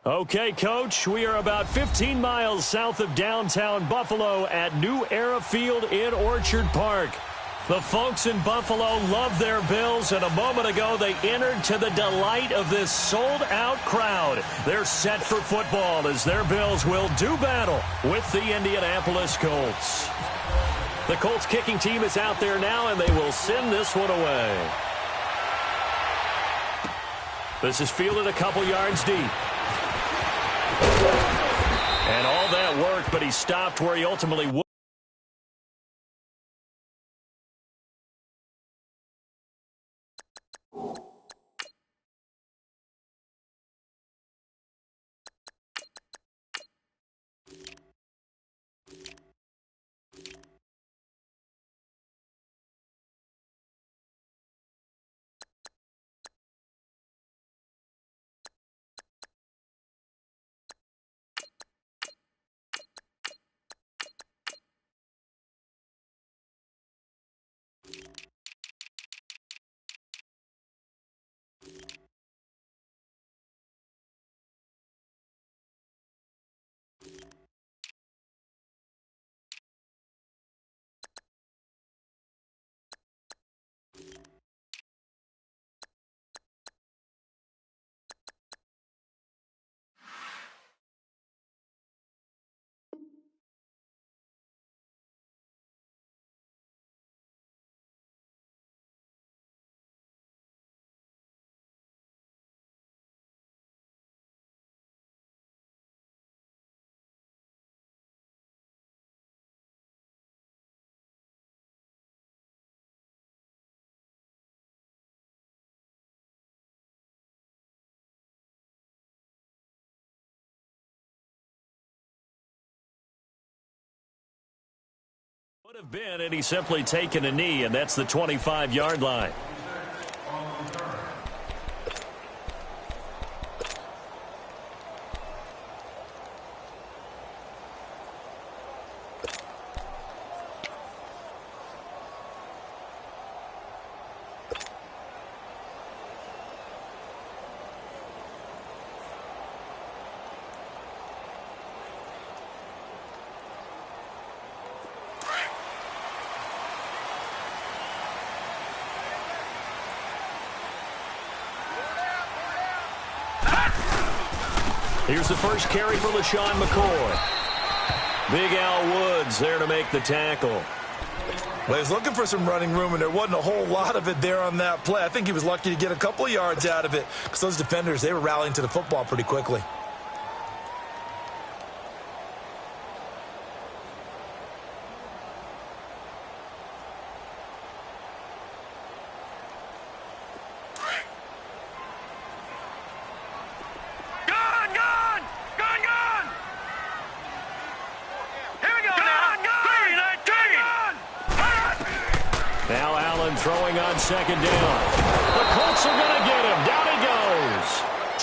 Okay, Coach, we are about 15 miles south of downtown Buffalo at New Era Field in Orchard Park. The folks in Buffalo love their Bills, and a moment ago they entered to the delight of this sold-out crowd. They're set for football as their Bills will do battle with the Indianapolis Colts. The Colts kicking team is out there now, and they will send this one away. This is fielded a couple yards deep. And all that work, but he stopped where he ultimately would. Would have been, and he's simply taken a knee, and that's the 25-yard line. Here's the first carry for LaShawn McCoy. Big Al Woods there to make the tackle. Well, he was looking for some running room, and there wasn't a whole lot of it there on that play. I think he was lucky to get a couple of yards out of it because those defenders, they were rallying to the football pretty quickly. Throwing on second down. The Colts are going to get him. Down he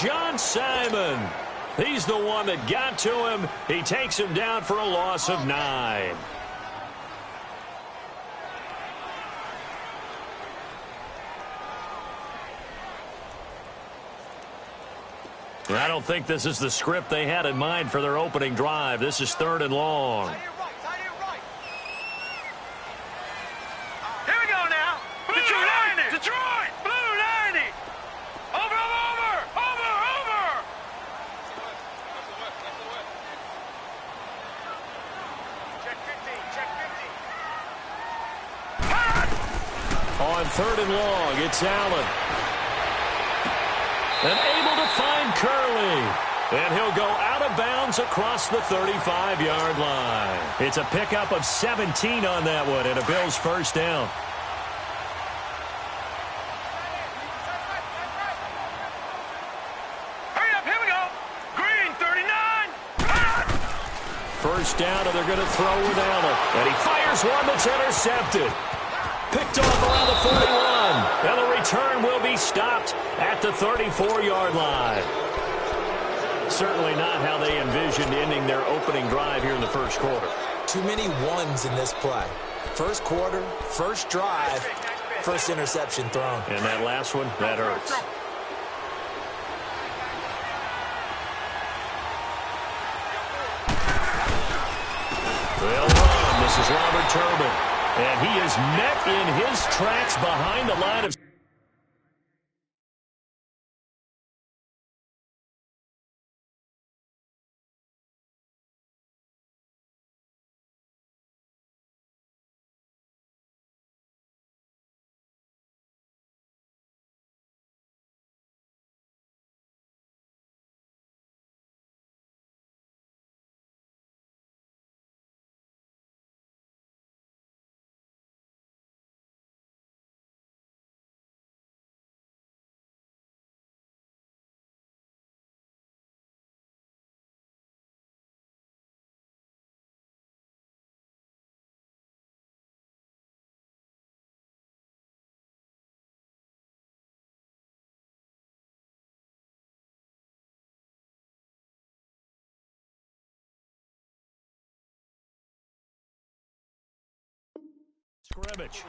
goes. John Simon. He's the one that got to him. He takes him down for a loss of 9. I don't think this is the script they had in mind for their opening drive. This is 3rd and long. On 3rd and long, it's Allen. And able to find Curley. And he'll go out of bounds across the 35-yard line. It's a pickup of 17 on that one and a Bills first down. Hurry up, here we go. Green, 39. First down, and they're going to throw with Allen. And he fires one that's intercepted. Picked off around the 41. And the return will be stopped at the 34-yard line. Certainly not how they envisioned ending their opening drive here in the first quarter. Too many ones in this play. First quarter, first drive, first interception thrown. And that last one, that hurts. is Robert Turbin. And he is met in his tracks behind the line of scrimmage.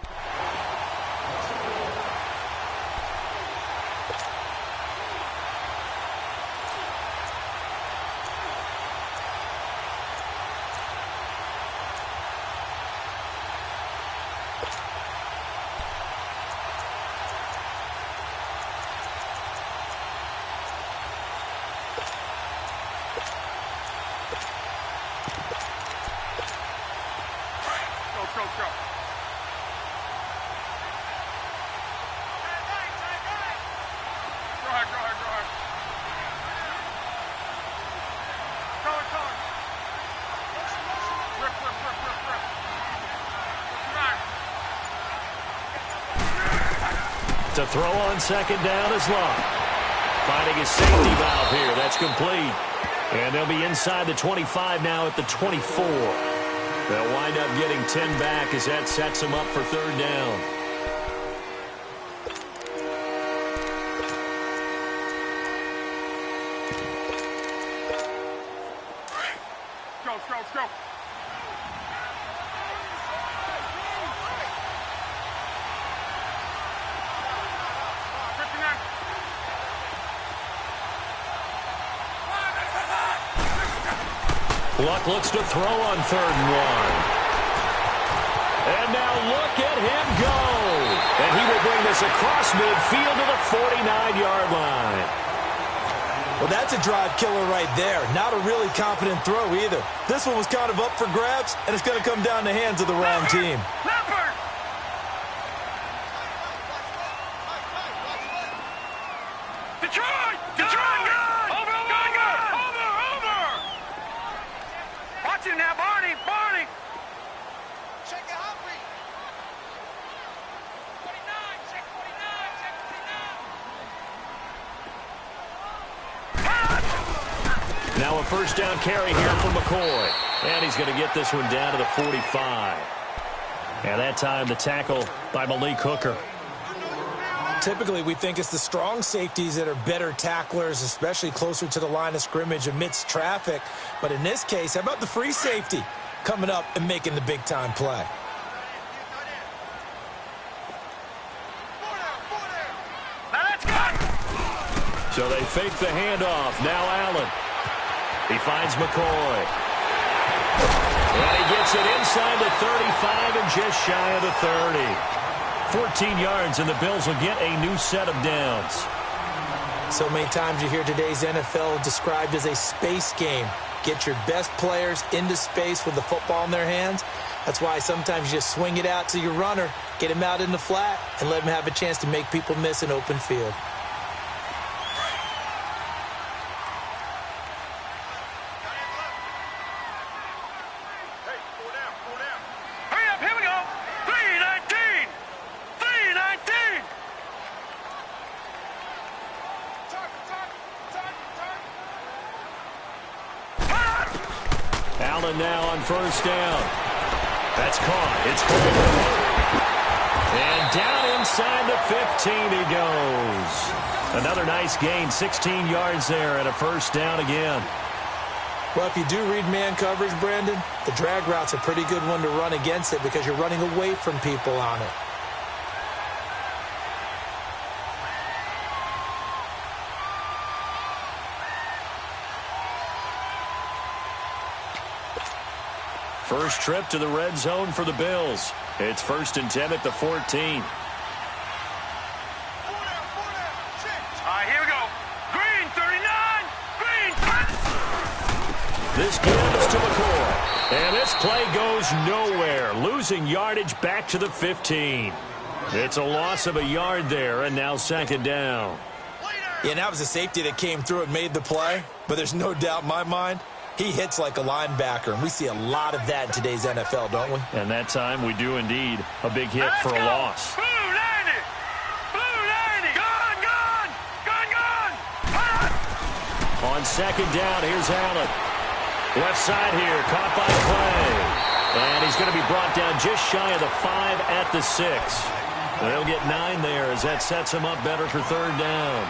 Go. Go ahead. Color. Rip. To throw on second down is Love. Finding his safety valve here. That's complete. And they'll be inside the 25 now at the 24. They'll wind up getting 10 back as that sets them up for third down. Go. Luck looks to throw on 3rd and 1. And now look at him go. And he will bring this across midfield to the 49-yard line. Well, that's a drive killer right there. Not a really confident throw either. This one was kind of up for grabs, and it's going to come down the hands of the wrong team. Leopard! Detroit! Over! Watch him now, Barney! Check it out, Humphrey! 49, check 49. Now a first down carry here for McCoy. And he's going to get this one down to the 45. And that time the tackle by Malik Hooker. Typically, we think it's the strong safeties that are better tacklers, especially closer to the line of scrimmage amidst traffic. But in this case, how about the free safety coming up and making the big-time play? Now let's go! So they fake the handoff. Now Allen. He finds McCoy. And he gets it inside the 35 and just shy of the 30. 14 yards, and the Bills will get a new set of downs. So many times you hear today's NFL described as a space game. Get your best players into space with the football in their hands. That's why sometimes you just swing it out to your runner, get him out in the flat, and let him have a chance to make people miss an open field. Hurry up, here we go! 319! 319! Allen now on first down. That's caught. It's Kramer. And down inside the 15 he goes. Another nice gain, 16 yards there and a first down again. Well, if you do read man coverage, Brandon, the drag route's a pretty good one to run against it because you're running away from people on it. First trip to the red zone for the Bills. It's 1st and 10 at the 14. All right, here we go. Green, 39. Green. This gives to McCoy. And this play goes nowhere. Losing yardage back to the 15. It's a loss of a yard there, and now 2nd down. Yeah, and that was a safety that came through and made the play. But there's no doubt in my mind, he hits like a linebacker, and we see a lot of that in today's NFL, don't we? And that time we do indeed. A big hit for a loss. Blue 90. Blue 90. Gone. On 2nd down, here's Allen. Left side here, caught by Clay. And he's going to be brought down just shy of the 5 at the 6. They'll get 9 there as that sets him up better for 3rd down.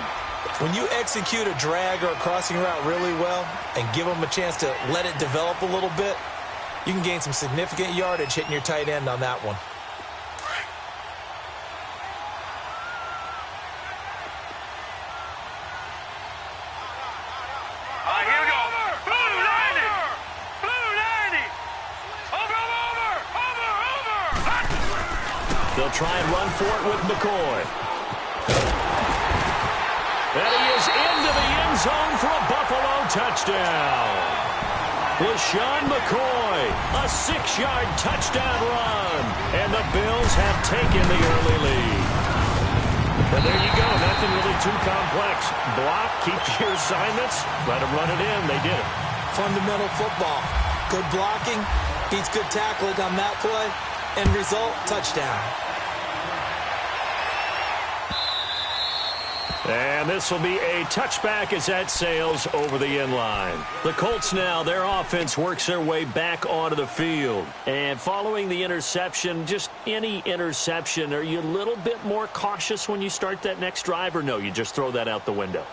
When you execute a drag or a crossing route really well and give them a chance to let it develop a little bit, you can gain some significant yardage hitting your tight end on that one. All right, here we go. Blue 90. Blue 90. Over. They'll try and run for it with McCoy. And he is into the end zone for a Buffalo touchdown. LaShawn McCoy, a 6-yard touchdown run. And the Bills have taken the early lead. And there you go. Nothing really too complex. Block, keep your assignments, let them run it in. They did it. Fundamental football. Good blocking, beats good tackling on that play. End result, touchdown. And this will be a touchback as that sails over the end line. The Colts now, their offense works their way back onto the field. And following the interception, just any interception, are you a little bit more cautious when you start that next drive, or no, you just throw that out the window?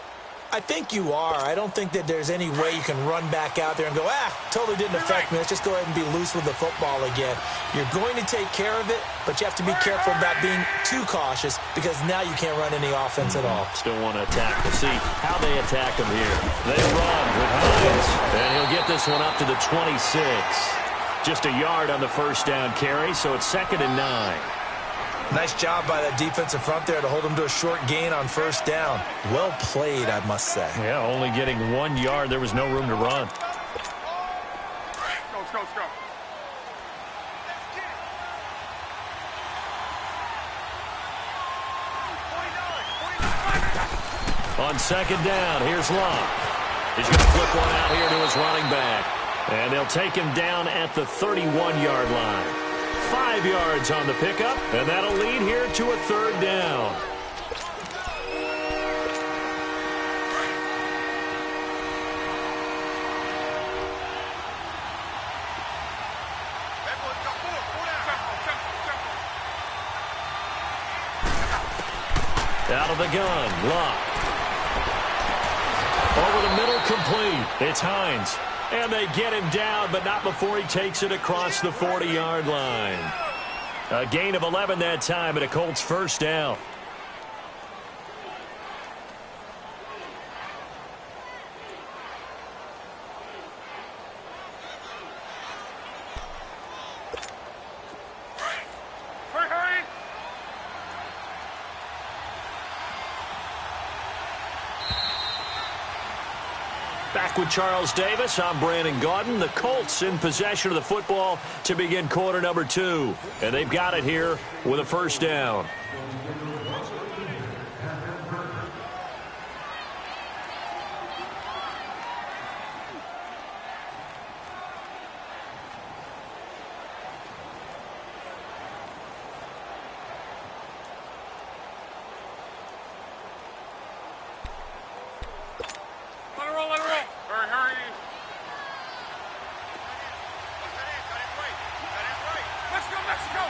I think you are. I don't think that there's any way you can run back out there and go, totally didn't affect me. Let's just go ahead and be loose with the football again. You're going to take care of it, but you have to be careful about being too cautious because now you can't run any offense at all. Still want to attack. We'll see how they attack him here. They run with Hines, and he'll get this one up to the 26. Just a yard on the first down carry, so it's 2nd and 9. Nice job by that defensive front there to hold them to a short gain on first down. Well played, I must say. Yeah, only getting 1 yard. There was no room to run. Go. On 2nd down, here's Locke. He's going to flip one out here to his running back. And they'll take him down at the 31-yard line. 5 yards on the pickup, and that'll lead here to a 3rd down. Out of the gun, Locke. Over the middle, complete. It's Hines. And they get him down, but not before he takes it across the 40-yard line. A gain of 11 that time, and a Colts first down. Hurry. Back with Charles Davis, I'm Brandon Gaudin. The Colts in possession of the football to begin quarter number 2. And they've got it here with a first down. Let it roll. Hurry. Let's go, Mexico.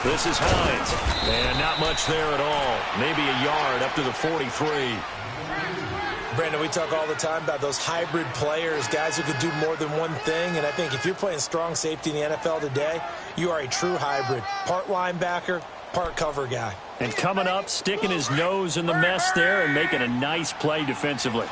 This is Hines. And not much there at all. Maybe a yard up to the 43. Brandon, we talk all the time about those hybrid players, guys who could do more than one thing. And I think if you're playing strong safety in the NFL today, you are a true hybrid. Part linebacker, part cover guy. And coming up, sticking his nose in the mess there and making a nice play defensively.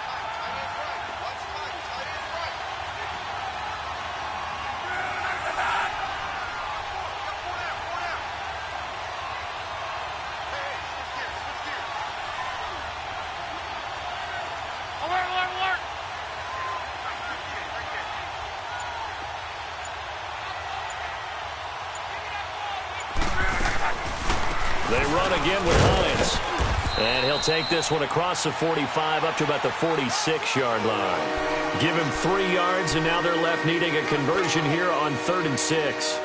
They run again with Hines. And he'll take this one across the 45 up to about the 46-yard line. Give him 3 yards, and now they're left needing a conversion here on 3rd and 6.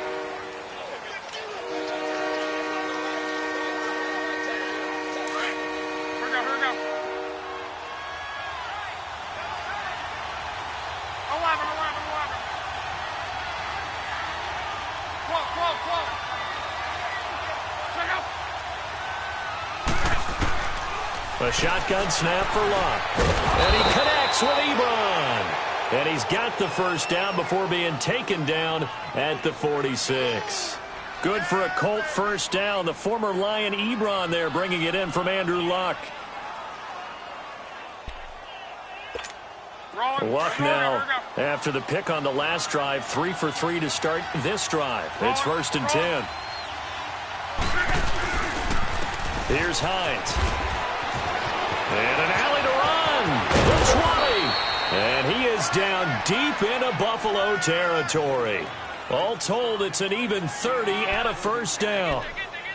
A shotgun snap for Luck. And he connects with Ebron. And he's got the first down before being taken down at the 46. Good for a Colt first down. The former Lion Ebron there bringing it in from Andrew Luck. Luck now, after the pick on the last drive, 3 for 3 to start this drive. It's 1st and 10. Here's Hines. And an alley to run. The 20. And he is down deep into Buffalo territory. All told, it's an even 30 and a first down.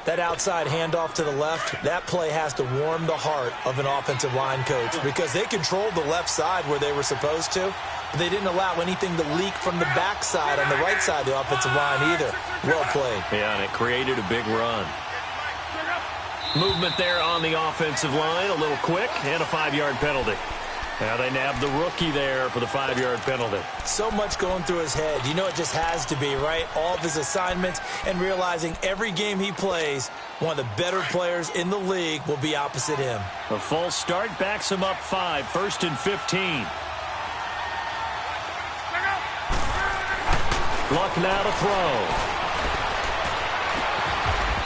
That outside handoff to the left, that play has to warm the heart of an offensive line coach because they controlled the left side where they were supposed to. But they didn't allow anything to leak from the backside on the right side of the offensive line either. Well played. Yeah, and it created a big run. Movement there on the offensive line, a little quick, and a 5-yard penalty. Now they nabbed the rookie there for the 5-yard penalty. So much going through his head. You know it just has to be, right? All of his assignments and realizing every game he plays, one of the better players in the league will be opposite him. A false start backs him up 5, 1st and 15. Luck now to throw.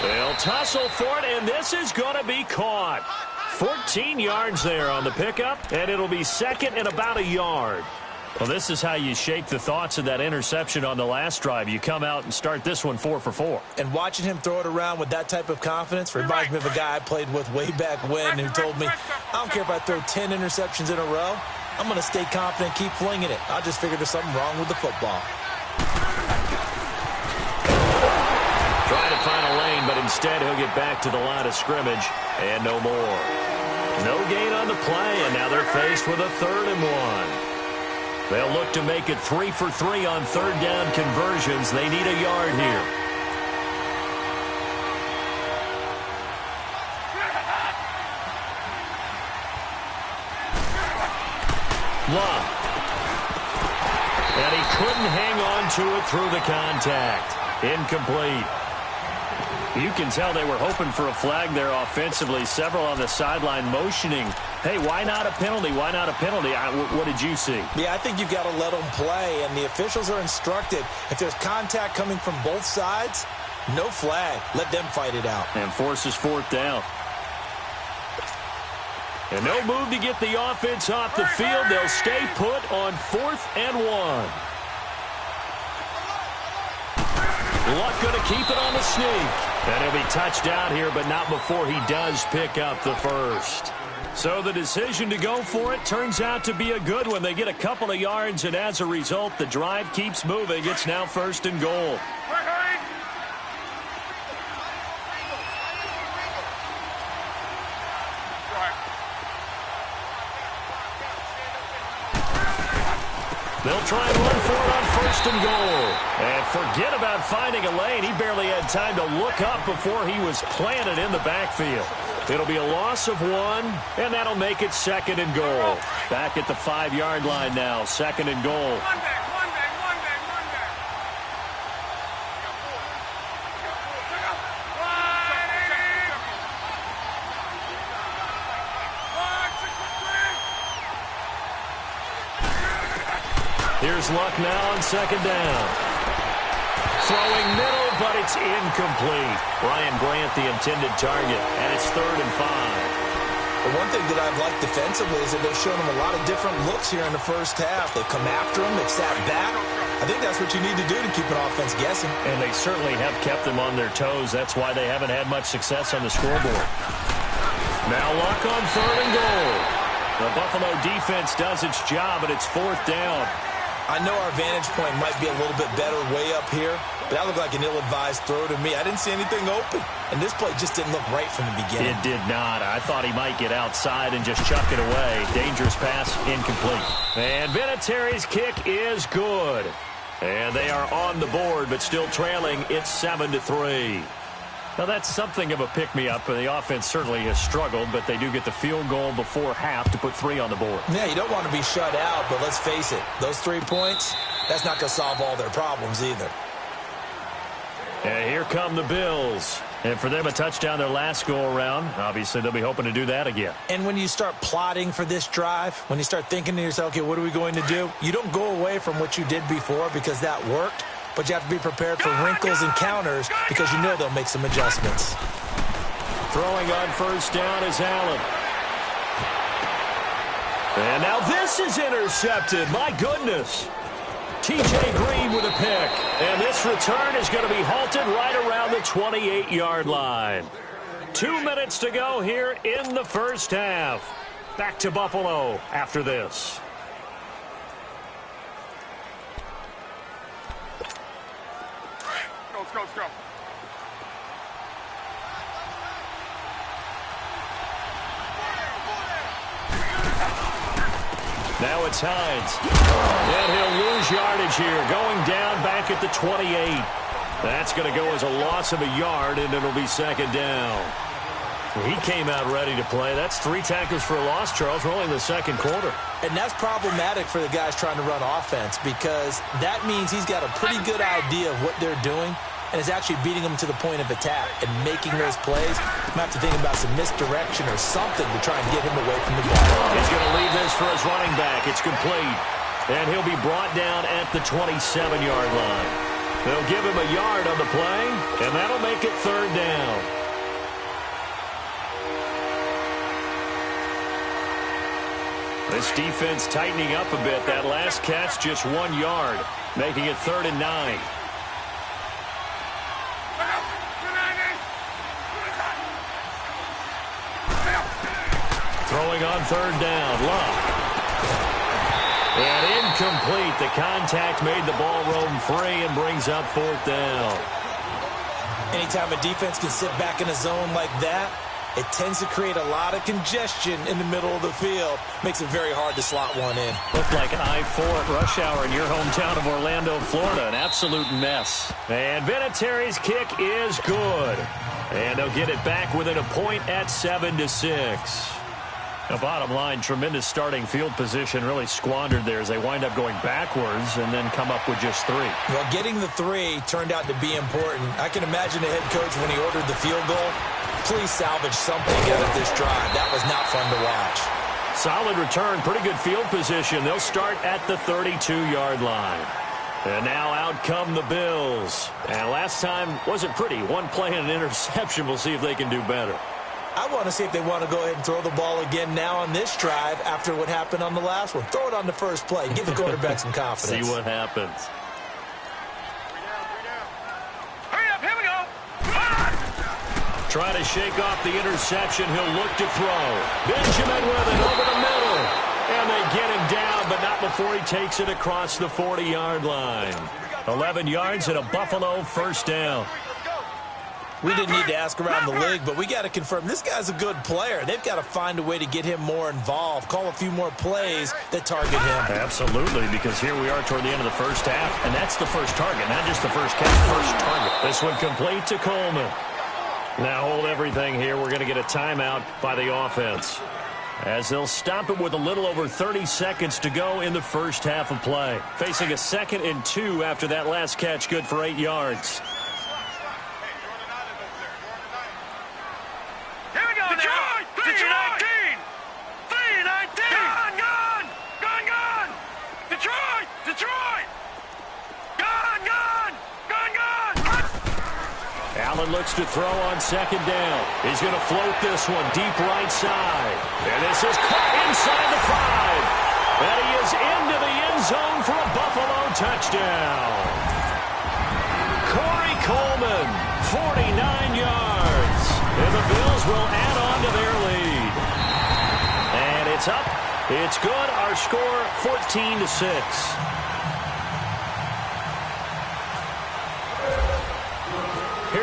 They'll tussle for it, and this is going to be caught. 14 yards there on the pickup, and it'll be 2nd and about a yard. Well, this is how you shake the thoughts of that interception on the last drive. You come out and start this one 4 for 4. And watching him throw it around with that type of confidence reminds me of a guy I played with way back when who told me, I don't care if I throw 10 interceptions in a row. I'm going to stay confident, keep flinging it. I just figured there's something wrong with the football. Trying to find a lane, but instead he'll get back to the line of scrimmage and no more. No gain on the play, and now they're faced with a 3rd and 1. They'll look to make it 3 for 3 on 3rd down conversions. They need a yard here. Luck. And he couldn't hang on to it through the contact. Incomplete. You can tell they were hoping for a flag there offensively. Several on the sideline motioning, hey, why not a penalty? Why not a penalty? What did you see? Yeah, I think you've got to let them play, and the officials are instructed. If there's contact coming from both sides, no flag. Let them fight it out. And forces 4th down. And no move to get the offense off the field. They'll stay put on 4th and 1. Luck going to keep it on the sneak. And he'll be touched out here, but not before he does pick up the first. So the decision to go for it turns out to be a good one. They get a couple of yards, and as a result, the drive keeps moving. It's now 1st and goal. They'll try and run for it on 1st and goal. And forget about finding a lane. He barely had time to look up before he was planted in the backfield. It'll be a loss of 1, and that'll make it 2nd and goal. Back at the 5-yard line now, 2nd and goal. Here's Luck now on 2nd down. Throwing middle, but it's incomplete. Ryan Grant, the intended target, and it's 3rd and 5. The one thing that I've liked defensively is that they've shown him a lot of different looks here in the first half. They've come after him. They've sat back. I think that's what you need to do to keep an offense guessing. And they certainly have kept them on their toes. That's why they haven't had much success on the scoreboard. Now Luck on 3rd and goal. The Buffalo defense does its job, and it's 4th down. I know our vantage point might be a little bit better way up here, but that looked like an ill-advised throw to me. I didn't see anything open, and this play just didn't look right from the beginning. It did not. I thought he might get outside and just chuck it away. Dangerous pass, incomplete. And Vinatieri's kick is good. And they are on the board, but still trailing. It's 7-3. Now, that's something of a pick-me-up. The offense certainly has struggled, but they do get the field goal before half to put 3 on the board. Yeah, you don't want to be shut out, but let's face it, those 3 points, that's not going to solve all their problems either. And here come the Bills. And for them, a touchdown their last go-around. Obviously, they'll be hoping to do that again. And when you start plotting for this drive, when you start thinking to yourself, okay, what are we going to do? You don't go away from what you did before because that worked. But you have to be prepared for wrinkles and counters because you know they'll make some adjustments. Throwing on first down is Allen. And now this is intercepted. My goodness. T.J. Green with a pick. And this return is going to be halted right around the 28-yard line. 2 minutes to go here in the first half. Back to Buffalo after this. Let's go. Now it's Hines. And he'll lose yardage here. Going down back at the 28. That's going to go as a loss of a yard, and it'll be second down. He came out ready to play. That's 3 tackles for a loss, Charles. We're only in the second quarter. And that's problematic for the guys trying to run offense because that means he's got a pretty good idea of what they're doing and is actually beating them to the point of attack and making those plays. You might have to think about some misdirection or something to try and get him away from the ball. He's going to leave this for his running back. It's complete. And he'll be brought down at the 27-yard line. They'll give him a yard on the play, and that'll make it third down. This defense tightening up a bit. That last catch, just 1 yard, making it 3rd and 9. Throwing on third down, Love. And incomplete. The contact made the ball roam free and brings up 4th down. Anytime a defense can sit back in a zone like that, it tends to create a lot of congestion in the middle of the field. Makes it very hard to slot one in. Looked like I-4 at rush hour in your hometown of Orlando, Florida. An absolute mess. And Vinatieri's kick is good. And they'll get it back within a point at 7-6. The bottom line, tremendous starting field position, really squandered there as they wind up going backwards and then come up with just 3. Well, getting the 3 turned out to be important. I can imagine the head coach when he ordered the field goal. Please salvage something out of this drive. That was not fun to watch. Solid return, pretty good field position. They'll start at the 32-yard line. And now out come the Bills. And last time wasn't pretty. 1 play and an interception. We'll see if they can do better. I want to see if they want to go ahead and throw the ball again now on this drive after what happened on the last one. Throw it on the first play. Give the quarterback some confidence. See what happens. Hurry up, here we go. Try to shake off the interception. He'll look to throw. Benjamin with it over the middle. And they get him down, but not before he takes it across the 40-yard line. 11 yards and a Buffalo first down. We didn't need to ask around the league, but we got to confirm this guy's a good player. They've got to find a way to get him more involved, call a few more plays that target him. Absolutely, because here we are toward the end of the first half, and that's the first target, not just the first catch, first target. This one complete to Coleman. Now hold everything here. We're going to get a timeout by the offense, as they'll stop it with a little over 30 seconds to go in the first half of play. Facing a 2nd and 2 after that last catch, good for 8 yards. Allen looks to throw on 2nd down. He's going to float this one deep right side. And this is caught inside the 5. And he is into the end zone for a Buffalo touchdown. Corey Coleman, 49 yards. And the Bills will add on to their lead. And it's up. It's good. Our score, 14-6.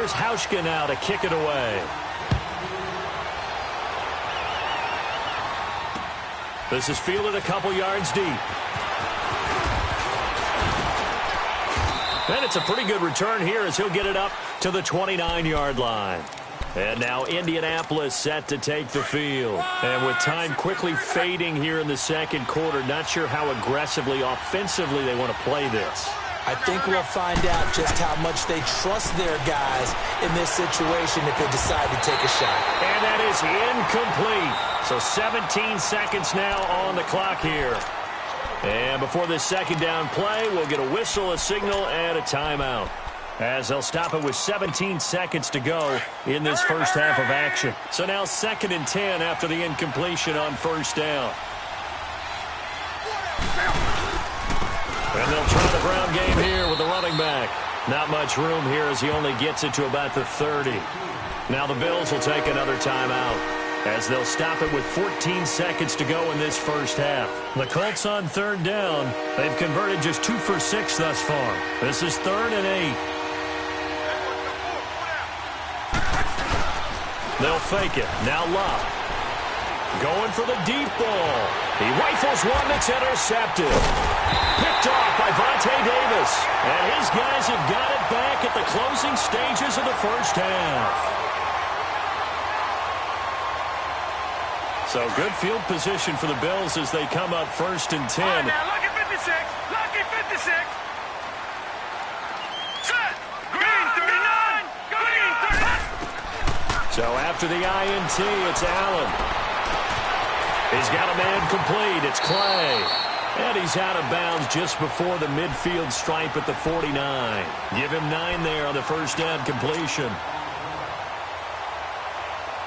here's Hauschka now to kick it away. This is fielded a couple yards deep. And it's a pretty good return here as he'll get it up to the 29-yard line. And now Indianapolis set to take the field. And with time quickly fading here in the second quarter, not sure how aggressively, offensively they want to play this. I think we'll find out just how much they trust their guys in this situation if they decide to take a shot. And that is incomplete. So 17 seconds now on the clock here. And before this second down play, we'll get a whistle, a signal, and a timeout, as they'll stop it with 17 seconds to go in this first half of action. So now 2nd and 10 after the incompletion on first down. And they'll try the ground game here with the running back. Not much room here as he only gets it to about the 30. Now the Bills will take another timeout, as they'll stop it with 14 seconds to go in this first half. The Colts on 3rd down. They've converted just 2 for 6 thus far. This is 3rd and 8. They'll fake it. Now Love. Going for the deep ball. He rifles one that's intercepted. Picked off by Vontae Davis. And his guys have got it back at the closing stages of the first half. So good field position for the Bills as they come up 1st and 10. Right now, lucky 56. Lucky 56. Set. Green 39. Green 39. So after the INT, it's Allen. He's got a man complete. It's Clay. And he's out of bounds just before the midfield stripe at the 49. Give him 9 there on the first down completion.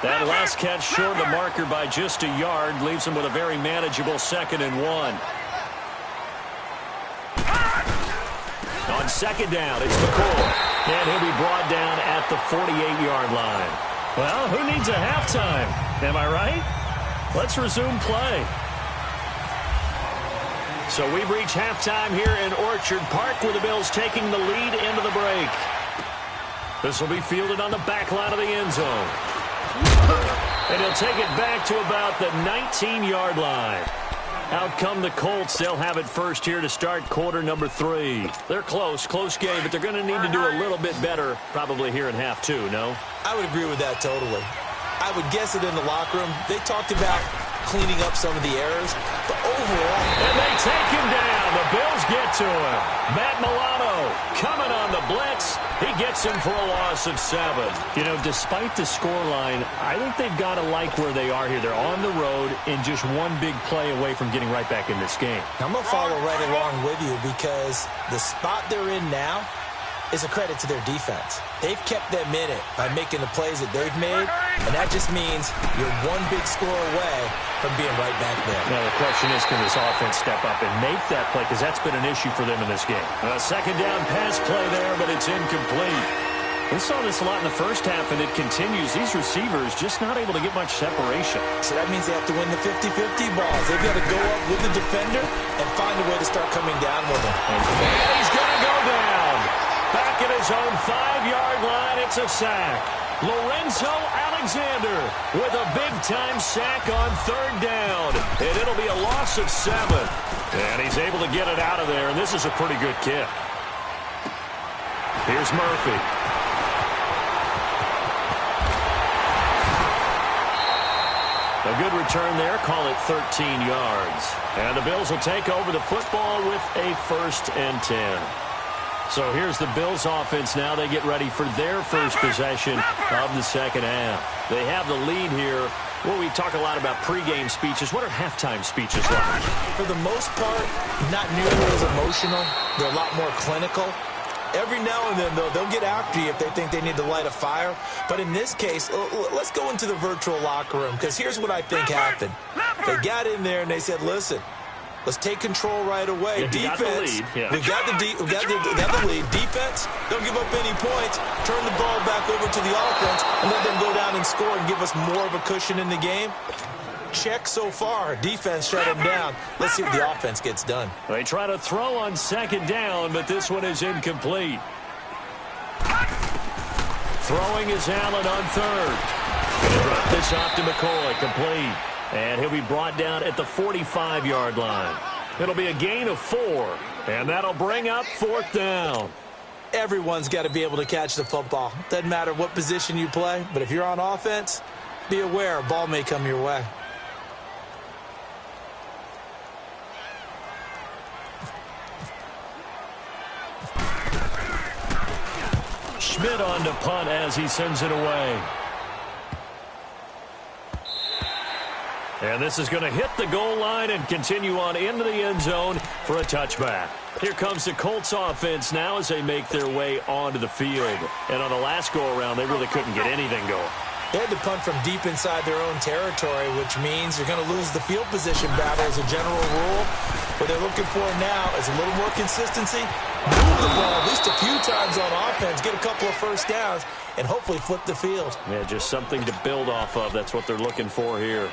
That last catch short of the marker by just a yard leaves him with a very manageable 2nd and 1. On 2nd down, it's McCoy. And he'll be brought down at the 48-yard line. Well, who needs a halftime? Am I right? Let's resume play. So we've reached halftime here in Orchard Park, with the Bills taking the lead into the break. This will be fielded on the back line of the end zone. And he'll take it back to about the 19-yard line. Out come the Colts. They'll have it first here to start quarter number 3. They're close game, but they're going to need to do a little bit better probably here in half 2, no? I would agree with that totally. I would guess it in the locker room. They talked about cleaning up some of the errors, but overall... And they take him down. The Bills get to him. Matt Milano coming on the blitz. He gets him for a loss of 7. You know, despite the scoreline, I think they've got to like where they are here. They're on the road and just one big play away from getting right back in this game. I'm going to follow right along with you, because the spot they're in now is a credit to their defense. They've kept them in it by making the plays that they've made, and that just means you're one big score away from being right back there. Now the question is, can this offense step up and make that play, because that's been an issue for them in this game. A 2nd down pass play there, but it's incomplete. We saw this a lot in the first half, and it continues. These receivers just not able to get much separation. So that means they have to win the 50-50 balls. They've got to go up with the defender and find a way to start coming down with him. And he's going to go down. Back at his own 5-yard line, it's a sack. Lorenzo Alexander with a big-time sack on 3rd down. And it'll be a loss of 7. And he's able to get it out of there, and this is a pretty good kick. Here's Murphy. A good return there, call it 13 yards. And the Bills will take over the football with a 1st and 10. So here's the Bills offense now. They get ready for their first possession of the second half. They have the lead here. Well, we talk a lot about pregame speeches. What are halftime speeches like? For the most part, not nearly as emotional. They're a lot more clinical. Every now and then, though, they'll get after you if they think they need to light a fire. But in this case, let's go into the virtual locker room, because here's what I think happened. They got in there and they said, listen, let's take control right away. Yeah, defense, we got the lead. Defense, don't give up any points. Turn the ball back over to the offense and let them go down and score and give us more of a cushion in the game. Check so far. Defense shut him down. Let's see what the offense gets done. They try to throw on 2nd down, but this one is incomplete. Throwing is Allen on third. Going to drop this off to McCoy, complete. And he'll be brought down at the 45-yard line. It'll be a gain of 4, and that'll bring up 4th down. Everyone's got to be able to catch the football. Doesn't matter what position you play, but if you're on offense, be aware a ball may come your way. Schmidt on to punt as he sends it away. And this is going to hit the goal line and continue on into the end zone for a touchback. Here comes the Colts offense now as they make their way onto the field. And on the last go-around, they really couldn't get anything going. They had to punt from deep inside their own territory, which means you're going to lose the field position battle as a general rule. What they're looking for now is a little more consistency, move the ball at least a few times on offense, get a couple of first downs, and hopefully flip the field. Yeah, just something to build off of. That's what they're looking for here.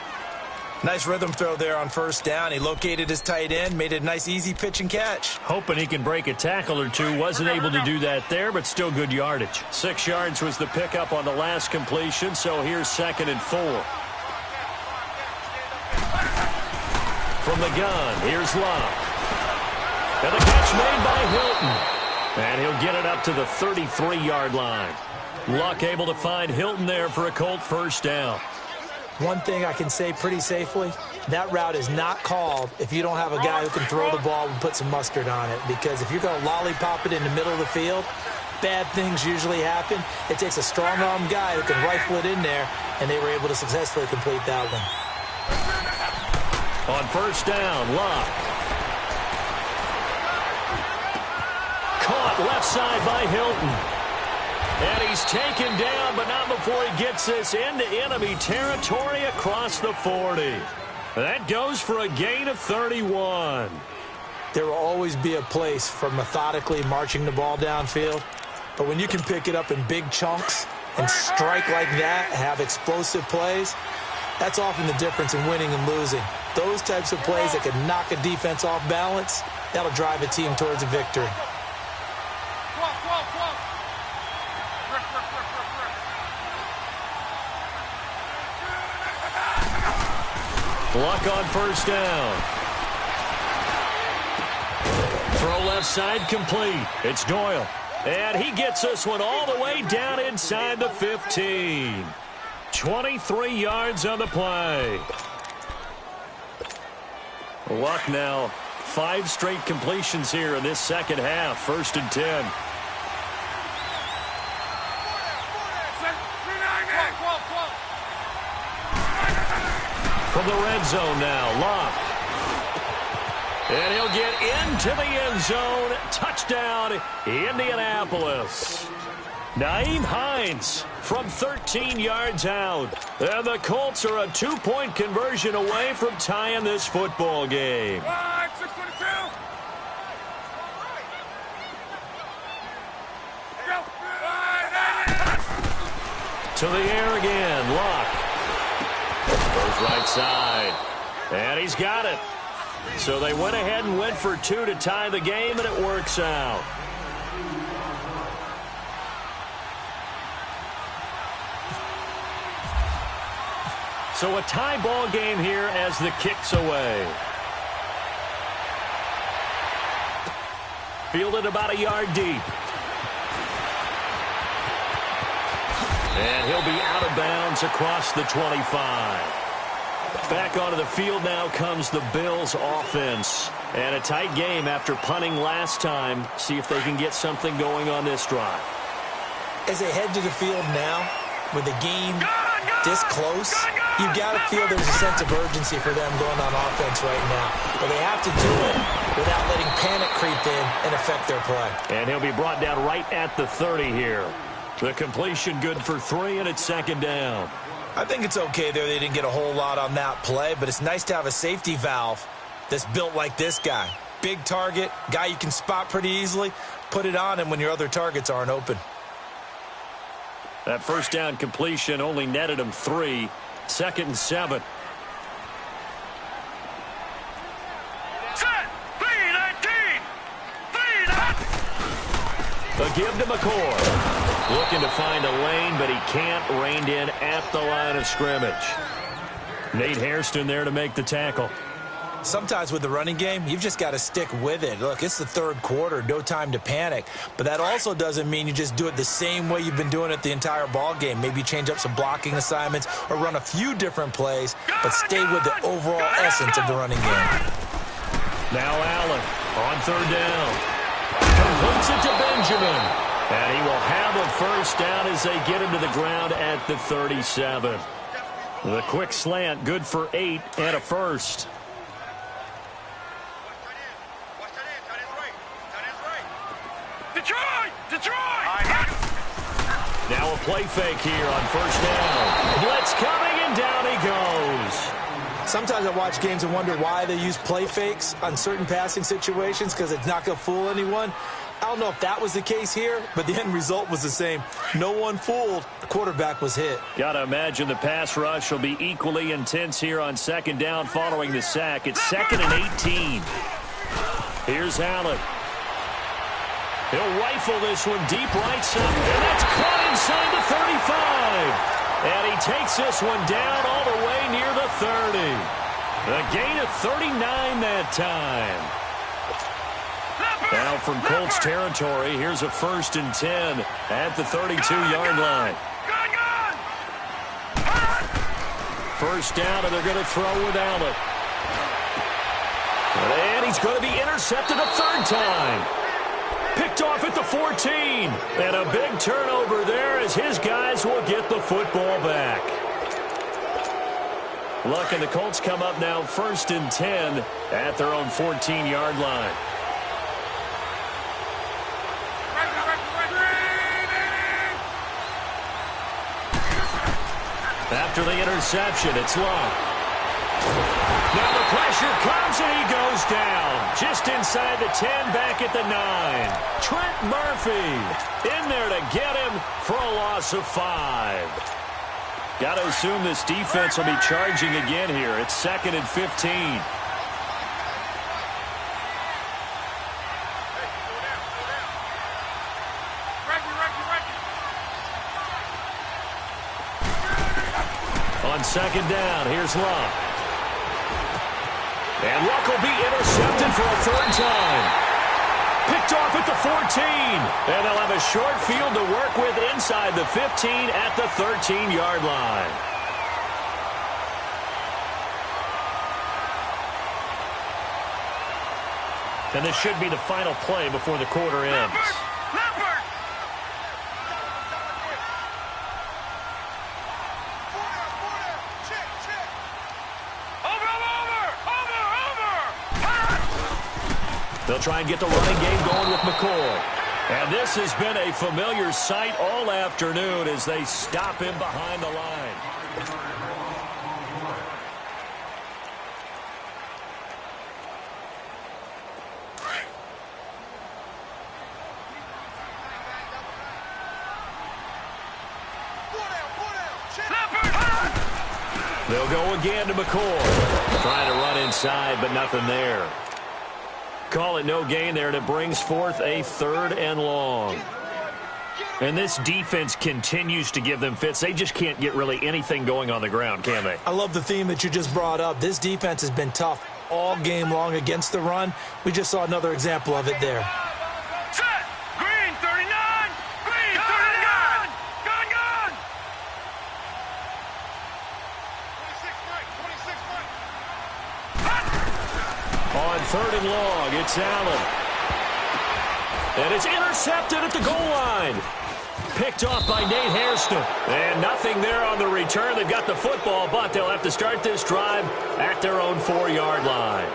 Nice rhythm throw there on first down. He located his tight end, made it a nice easy pitch and catch. Hoping he can break a tackle or two. Wasn't able to do that there, but still good yardage. 6 yards was the pickup on the last completion, so here's 2nd and 4. From the gun, here's Love. And the catch made by Hilton. And he'll get it up to the 33-yard line. Luck able to find Hilton there for a Colt first down. One thing I can say pretty safely, that route is not called if you don't have a guy who can throw the ball and put some mustard on it. Because if you're going to lollipop it in the middle of the field, bad things usually happen. It takes a strong-arm guy who can rifle it in there, and they were able to successfully complete that one. On first down, Locke. Caught left side by Hilton. And he's taken down, but not before he gets this into enemy territory across the 40. That goes for a gain of 31. There will always be a place for methodically marching the ball downfield. But when you can pick it up in big chunks and strike like that, have explosive plays, that's often the difference in winning and losing. Those types of plays that can knock a defense off balance, that'll drive a team towards a victory. Luck on first down. Throw left side complete. It's Doyle. And he gets this one all the way down inside the 15. 23 yards on the play. Luck now 5 straight completions here in this second half. 1st and 10. From the red zone now, Locke. And he'll get into the end zone. Touchdown, Indianapolis. Nyheim Hines from 13 yards out. And the Colts are a 2-point conversion away from tying this football game. To the air again, Locke. Goes right side. And he's got it. So they went ahead and went for 2 to tie the game, and it works out. So a tie ball game here as the kick's away. Fielded about a yard deep. And he'll be out of bounds across the 25. Back onto the field now comes the Bills offense. And a tight game after punting last time. See if they can get something going on this drive. As they head to the field now, with the game this close, you've got to feel there's a sense of urgency for them going on offense right now. But they have to do it without letting panic creep in and affect their play. And he'll be brought down right at the 30 here. The completion good for 3, and it's 2nd down. I think it's okay there. They didn't get a whole lot on that play, but it's nice to have a safety valve that's built like this guy. Big target, guy you can spot pretty easily. Put it on him when your other targets aren't open. That first down completion only netted him 3. 2nd and 7. A give to McCoy. Looking to find a lane, but he can't. Reined in at the line of scrimmage. Nate Hairston there to make the tackle. Sometimes with the running game, you've just got to stick with it. Look, it's the third quarter, no time to panic. But that also doesn't mean you just do it the same way you've been doing it the entire ball game. Maybe change up some blocking assignments or run a few different plays, but stay with the overall essence of the running game. Now Allen on third down. Completes it to Benjamin. And he will have a first down as they get him to the ground at the 37. The quick slant, good for 8 and a first. Now a play fake here on first down. Blitz coming, and down he goes. Sometimes I watch games and wonder why they use play fakes on certain passing situations, because it's not going to fool anyone. I don't know if that was the case here, but the end result was the same. No one fooled. The quarterback was hit. Got to imagine the pass rush will be equally intense here on second down following the sack. It's 2nd and 18. Here's Allen. He'll rifle this one deep right side, and that's caught inside the 35. And he takes this one down all the way near the 30. A gain of 39 that time. Now from Colts territory, here's a 1st and 10 at the 32-yard line. First down, and they're going to throw with Allen. And he's going to be intercepted a third time. Picked off at the 14. And a big turnover there as his guys will get the football back. Luck and the Colts come up now 1st and 10 at their own 14-yard line. After the interception, it's Luck. Now the pressure comes and he goes down. Just inside the 10, back at the 9. Trent Murphy in there to get him for a loss of 5. Got to assume this defense will be charging again here. It's 2nd and 15. On second down, here's Luck. And Luck will be intercepted for a third time. Picked off at the 14. And they'll have a short field to work with inside the 15 at the 13-yard line. And this should be the final play before the quarter ends. They'll try and get the running game going with McCoy. And this has been a familiar sight all afternoon as they stop him behind the line. They'll go again to McCoy. Trying to run inside, but nothing there. Call it no gain there, and it brings forth a 3rd and long. And this defense continues to give them fits. They just can't get really anything going on the ground, can they? I love the theme that you just brought up. This defense has been tough all game long against the run. We just saw another example of it there. Set! Green 39! Green 39! Gun, gun! 26 right, 26 right. On 3rd and long, it's Allen. And it's intercepted at the goal line. Picked off by Nate Hairston. And nothing there on the return. They've got the football, but they'll have to start this drive at their own 4-yard line.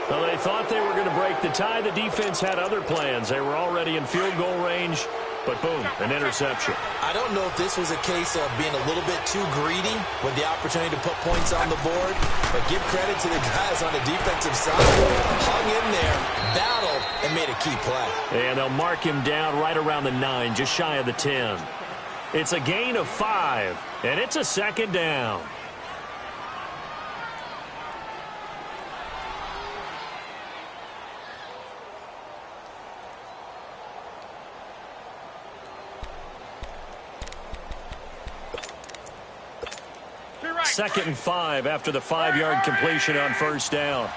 Well, they thought they were going to break the tie. The defense had other plans. They were already in field goal range, but boom, an interception. I don't know if this was a case of being a little bit too greedy with the opportunity to put points on the board, but give credit to the guys on the defensive side. Hung in there, battled, and made a key play. And they'll mark him down right around the 9, just shy of the 10. It's a gain of 5, and it's a 2nd down. 2nd and 5 after the 5-yard completion on first down.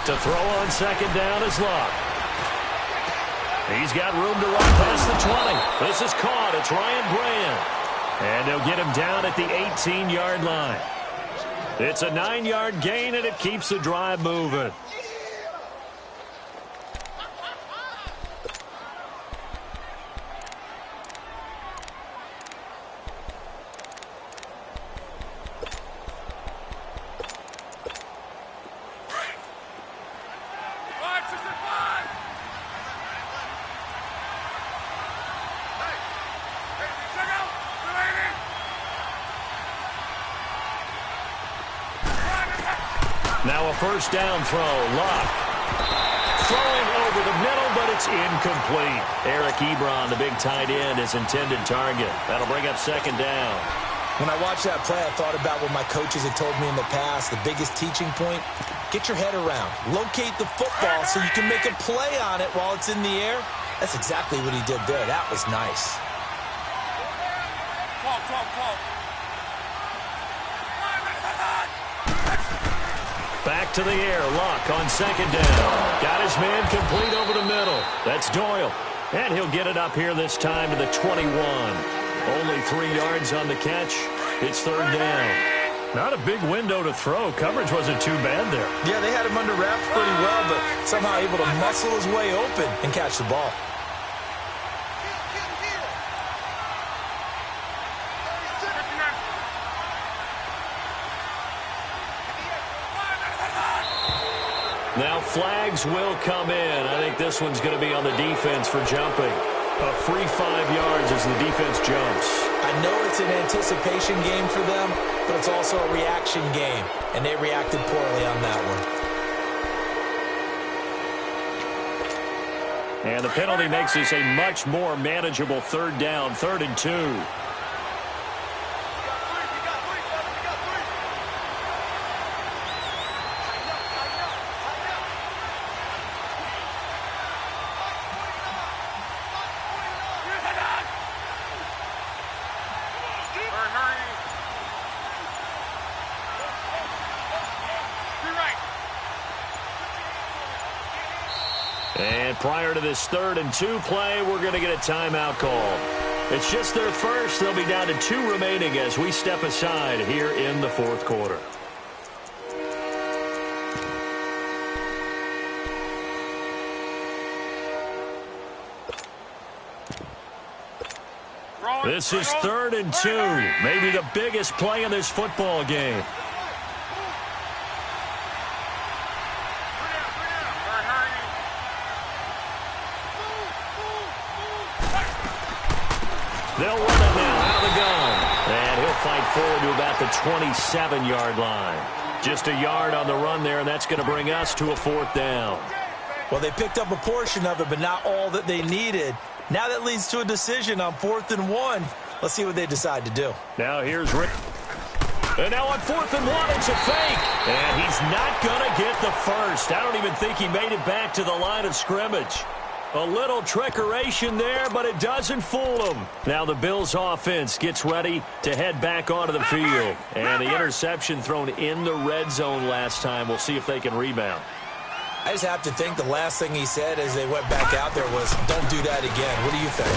To throw on 2nd down is Luck. He's got room to run past the 20. This is caught. It's Ryan Brand. And they'll get him down at the 18-yard line. It's a 9-yard gain, and it keeps the drive moving. Now a first down throw. Luck. Throwing over the middle, but it's incomplete. Eric Ebron, the big tight end, is intended target. That'll bring up 2nd down. When I watched that play, I thought about what my coaches had told me in the past. The biggest teaching point, get your head around. Locate the football so you can make a play on it while it's in the air. That's exactly what he did there. That was nice. Back to the air. Luck on 2nd down. Got his man complete over the middle. That's Doyle. And he'll get it up here this time to the 21. Only 3 yards on the catch. It's 3rd down. Not a big window to throw. Coverage wasn't too bad there. Yeah, they had him under wraps pretty well, but somehow able to muscle his way open and catch the ball. Now flags will come in. I think this one's going to be on the defense for jumping. A free 5 yards as the defense jumps. I know it's an anticipation game for them, but it's also a reaction game, and they reacted poorly on that one. And the penalty makes this a much more manageable 3rd down, 3rd and 2. And prior to this 3rd and 2 play, we're going to get a timeout call. It's just their first. They'll be down to 2 remaining as we step aside here in the 4th quarter. This is 3rd and 2. Maybe the biggest play in this football game. They'll run it now out of the gun. And he'll fight forward to about the 27-yard line. Just a yard on the run there, and that's going to bring us to a 4th down. Well, they picked up a portion of it, but not all that they needed. Now that leads to a decision on 4th and 1. Let's see what they decide to do. Now here's Rick. And now on 4th and 1, it's a fake. And he's not going to get the first. I don't even think he made it back to the line of scrimmage. A little trickeration there, but it doesn't fool him. Now the Bills offense gets ready to head back onto the field. And the interception thrown in the red zone last time. We'll see if they can rebound. I just have to think the last thing he said as they went back out there was, don't do that again. What do you think?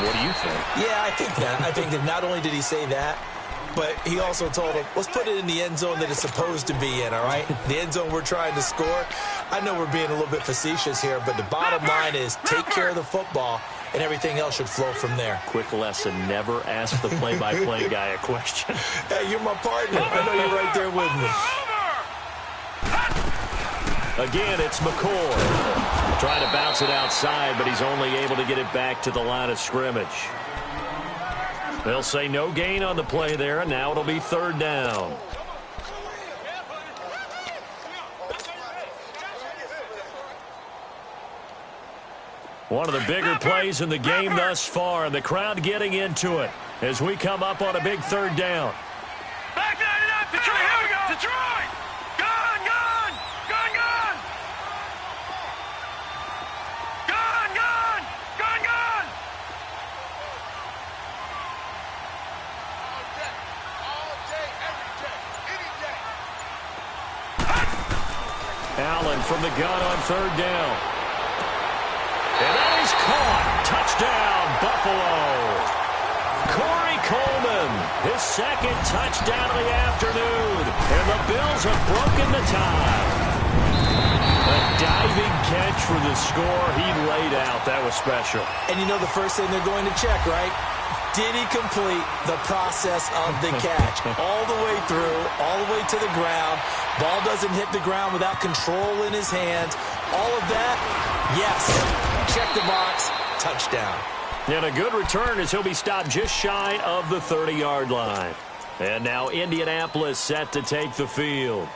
What do you think? Yeah, I think that. I think that not only did he say that, but he also told him, let's put it in the end zone that it's supposed to be in, all right? The end zone we're trying to score. I know we're being a little bit facetious here, but the bottom line is take care of the football, and everything else should flow from there. Quick lesson, never ask the play-by-play guy a question. Hey, you're my partner. I know you're right there with me. Again, it's McCoy. Trying to bounce it outside, but he's only able to get it back to the line of scrimmage. They'll say no gain on the play there, and now it'll be 3rd down. One of the bigger plays in the game thus far, and the crowd getting into it as we come up on a big 3rd down. Back Detroit! Gun, gun! Gun, gun! Gun, gun! Gun, gun! All day, every day, any day. Allen from the gun on third down. And that is caught. Touchdown, Buffalo. Corey Coleman, his second touchdown of the afternoon. And the Bills have broken the tie. A diving catch for the score. He laid out. That was special. And you know the first thing they're going to check, right? Did he complete the process of the catch? All the way through, all the way to the ground. Ball doesn't hit the ground without control in his hands. All of that, yes. Check the box. Touchdown. And a good return as he'll be stopped just shy of the 30-yard line. And now Indianapolis set to take the field.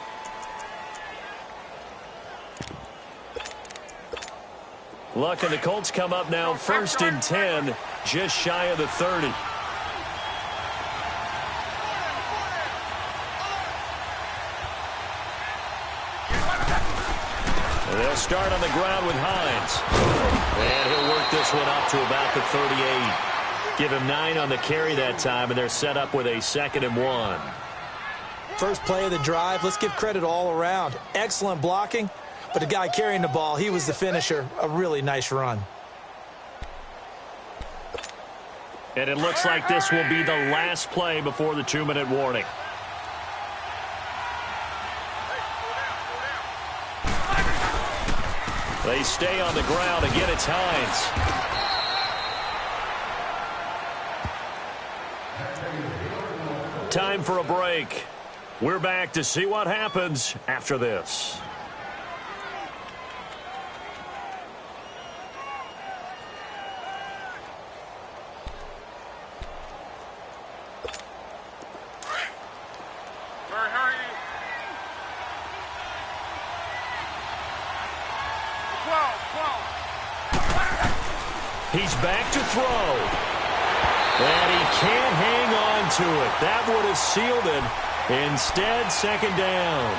Luck and the Colts come up now 1st and 10, just shy of the 30. And they'll start on the ground with Hines. And he'll work this one up to about the 38. Give him 9 on the carry that time, and they're set up with a 2nd and 1. First play of the drive, let's give credit all around. Excellent blocking. But the guy carrying the ball, he was the finisher. A really nice run. And it looks like this will be the last play before the 2-minute warning. They stay on the ground. Again, it's Hines. Time for a break. We're back to see what happens after this. He's back to throw. And he can't hang on to it. That would have sealed it. Instead, 2nd down.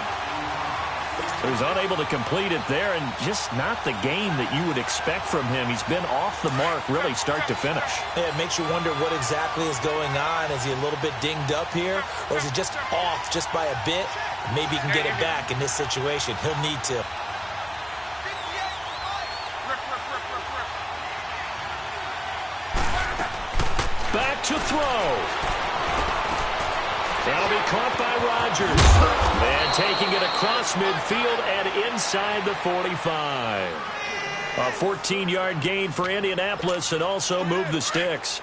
He was unable to complete it there, and just not the game that you would expect from him. He's been off the mark really start to finish. Yeah, it makes you wonder what exactly is going on. Is he a little bit dinged up here, or is he just off just by a bit? Maybe he can get it back in this situation. He'll need to. Back to throw. That'll be caught by Rodgers. And taking it across midfield and inside the 45. A 14-yard gain for Indianapolis and also move the sticks.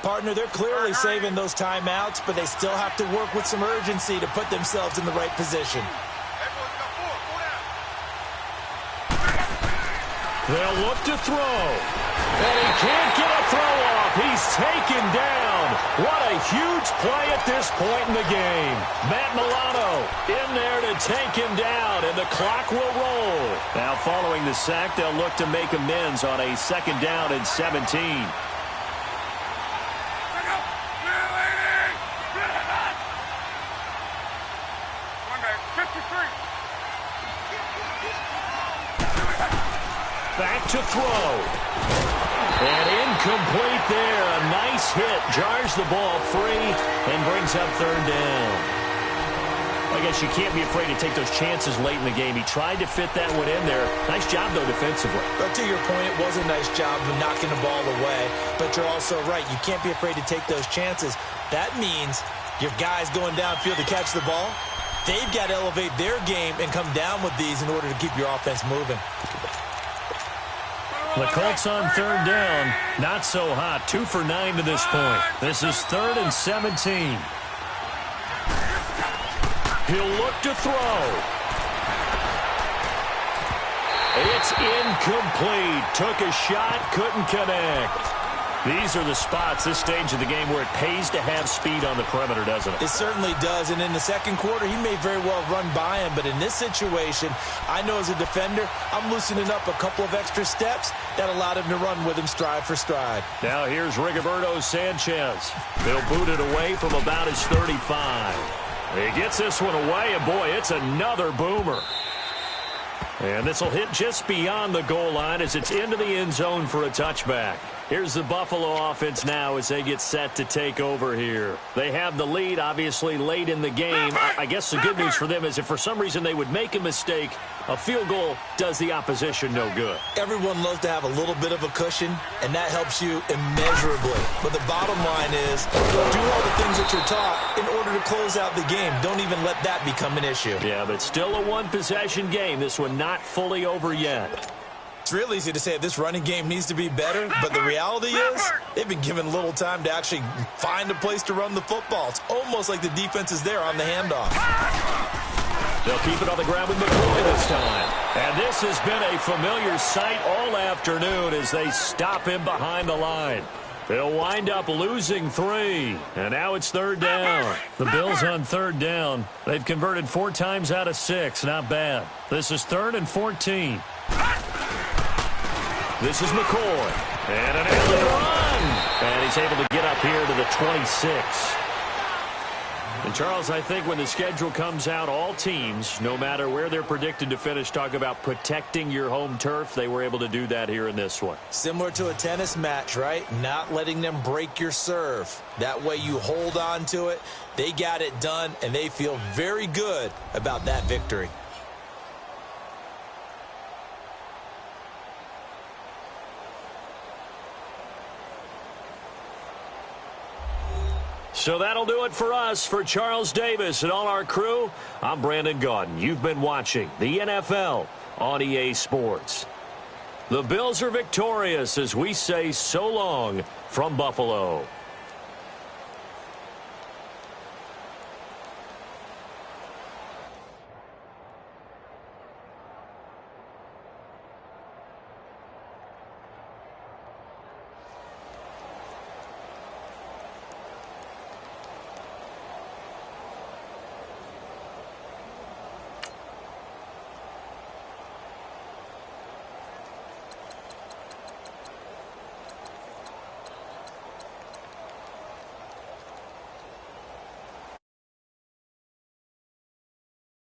Partner, they're clearly saving those timeouts, but they still have to work with some urgency to put themselves in the right position. They'll look to throw. And he can't get a throw off. He's taken down. What a huge play at this point in the game. Matt Milano in there to take him down, and the clock will roll. Now following the sack, they'll look to make amends on a 2nd down and 17. Back to throw. And incomplete there. A nice hit. Jars the ball free and brings up 3rd down. I guess you can't be afraid to take those chances late in the game. He tried to fit that one in there. Nice job, though, defensively. But to your point, it was a nice job of knocking the ball away. But you're also right. You can't be afraid to take those chances. That means your guys going downfield to catch the ball, they've got to elevate their game and come down with these in order to keep your offense moving. The Colts on 3rd down. Not so hot. 2 for 9 to this point. This is 3rd and 17. He'll look to throw. It's incomplete. Took a shot, couldn't connect. These are the spots, this stage of the game, where it pays to have speed on the perimeter, doesn't it? It certainly does, and in the 2nd quarter, he may very well run by him, but in this situation, I know as a defender, I'm loosening up a couple of extra steps that allowed him to run with him stride for stride. Now here's Rigoberto Sanchez. They'll boot it away from about his 35. He gets this one away, and boy, it's another boomer. And this will hit just beyond the goal line as it's into the end zone for a touchback. Here's the Buffalo offense now as they get set to take over here. They have the lead, obviously, late in the game. I guess the good news for them is if for some reason they would make a mistake, a field goal does the opposition no good. Everyone loves to have a little bit of a cushion, and that helps you immeasurably. But the bottom line is, do all the things that you're taught in order to close out the game. Don't even let that become an issue. Yeah, but still a one-possession game. This one not fully over yet. It's real easy to say this running game needs to be better, but the reality is they've been given little time to actually find a place to run the football. It's almost like the defense is there on the handoff. They'll keep it on the ground with McCoy this time. And this has been a familiar sight all afternoon as they stop him behind the line. They'll wind up losing 3, and now it's 3rd down. The Bills on 3rd down. They've converted 4 times out of 6. Not bad. This is 3rd and 14. This is McCoy. And an early run. And he's able to get up here to the 26. And, Charles, I think when the schedule comes out, all teams, no matter where they're predicted to finish, talk about protecting your home turf. They were able to do that here in this one. Similar to a tennis match, right? Not letting them break your serve. That way you hold on to it. They got it done, and they feel very good about that victory. So that'll do it for us. For Charles Davis and all our crew, I'm Brandon Gaudin. You've been watching the NFL on EA Sports. The Bills are victorious as we say so long from Buffalo.